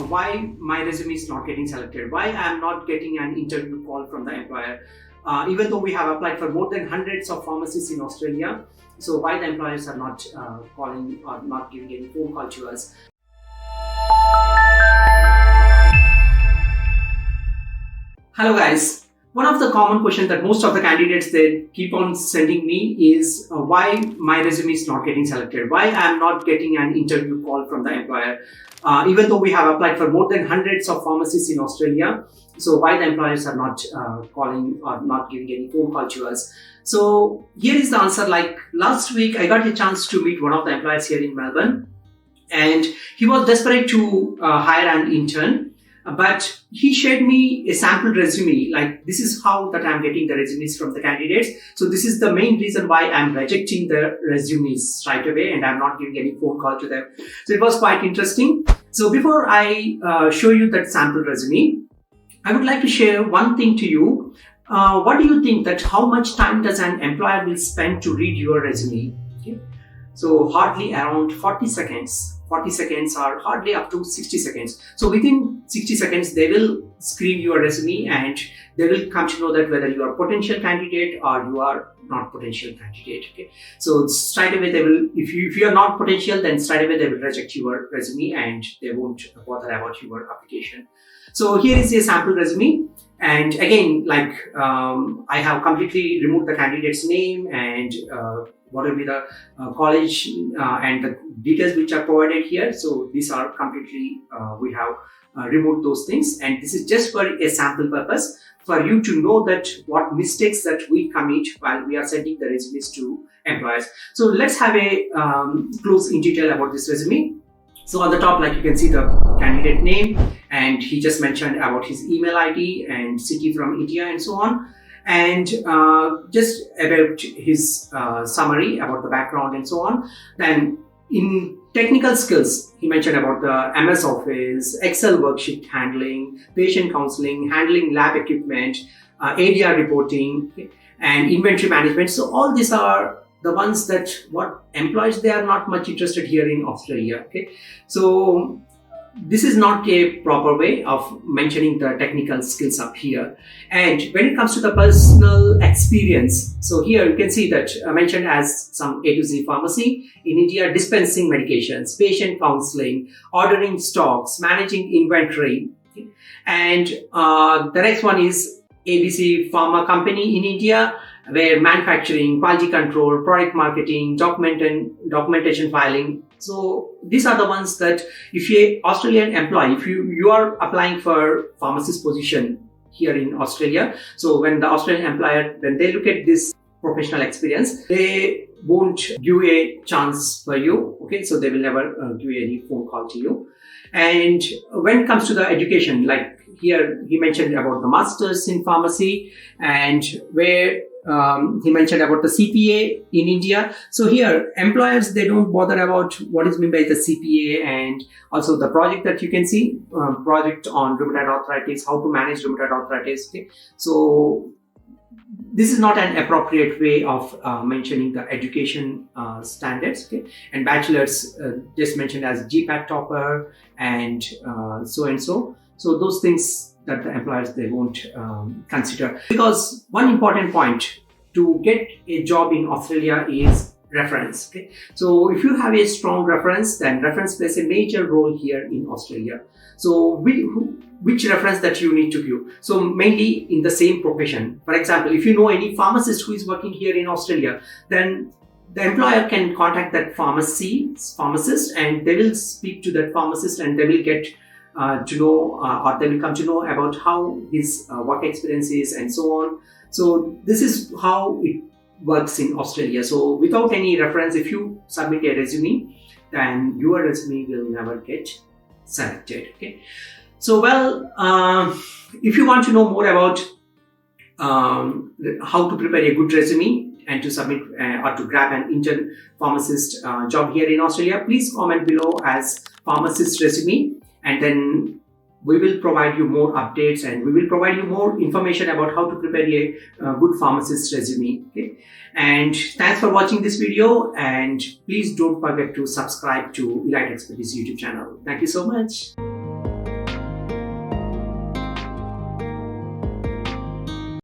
why my resume is not getting selected, why I am not getting an interview call from the employer, even though we have applied for more than hundreds of pharmacists in Australia. So why the employers are not calling or not giving any phone call to us. Hello guys. One of the common questions that most of the candidates they keep on sending me is why my resume is not getting selected, why I am not getting an interview call from the employer, even though we have applied for more than hundreds of pharmacists in Australia. So why the employers are not calling or not giving any phone call to us. So here is the answer. Like last week, I got a chance to meet one of the employers here in Melbourne, and he was desperate to hire an intern. But he shared me a sample resume, like this is how that I'm getting the resumes from the candidates. So this is the main reason why I'm rejecting the resumes right away and I'm not giving any phone call to them. So it was quite interesting. So before I show you that sample resume, I would like to share one thing to you. What do you think that how much time does an employer will spend to read your resume? Okay. So hardly around 40 seconds. 40 seconds or hardly up to 60 seconds. So within 60 seconds, they will screen your resume and they will come to know that whether you are a potential candidate or you are not potential candidate. Okay. So straight away they will, if you are not potential, then straight away they will reject your resume and they won't bother about your application. So here is a sample resume. And again, like I have completely removed the candidate's name and what will be the college and the details which are provided here. So these are completely, we have removed those things. And this is just for a sample purpose for you to know that what mistakes that we commit while we are sending the resumes to employers. So let's have a close in detail about this resume. So on the top, like you can see the candidate name, and he just mentioned about his email ID and city from India and so on. And just about his summary about the background and so on. Then in technical skills, he mentioned about the MS Office, Excel worksheet handling, patient counseling, handling lab equipment, ADR reporting, and inventory management. So all these are the ones that what employees, they are not much interested here in Australia. Okay, so this is not a proper way of mentioning the technical skills up here. And when it comes to the personal experience, so here you can see that mentioned as some A to Z pharmacy in India, dispensing medications, patient counseling, ordering stocks, managing inventory. Okay. And the next one is ABC Pharma Company in India, where manufacturing, quality control, product marketing, documentation filing. So these are the ones that if you're an Australian employee, if you are applying for pharmacist position here in Australia, so when the Australian employer, when they look at this professional experience, they won't give a chance for you. Okay, so they will never give any phone call to you. And when it comes to the education, like here he mentioned about the masters in pharmacy, and where he mentioned about the CPA in India. So here, employers, they don't bother about what is meant by the CPA, and also the project that you can see, project on rheumatoid arthritis, how to manage rheumatoid arthritis. Okay. So this is not an appropriate way of mentioning the education standards. Okay. And bachelor's just mentioned as GPAT topper and so and so. So those things that the employers, they won't consider. Because one important point to get a job in Australia is reference. Okay? So if you have a strong reference, then reference plays a major role here in Australia. So which reference that you need to give? So mainly in the same profession. For example, if you know any pharmacist who is working here in Australia, then the employer can contact that pharmacist and they will speak to that pharmacist and they will get to know or they will come to know about how his work experience is and so on. So this is how it works in Australia. So without any reference, if you submit a resume, then your resume will never get selected. Okay. So well, if you want to know more about how to prepare a good resume and to submit or to grab an intern pharmacist job here in Australia, please comment below as pharmacist resume. And then we will provide you more updates and we will provide you more information about how to prepare a good pharmacist resume. Okay? And thanks for watching this video, and please don't forget to subscribe to Elite Expertise YouTube channel. Thank you so much.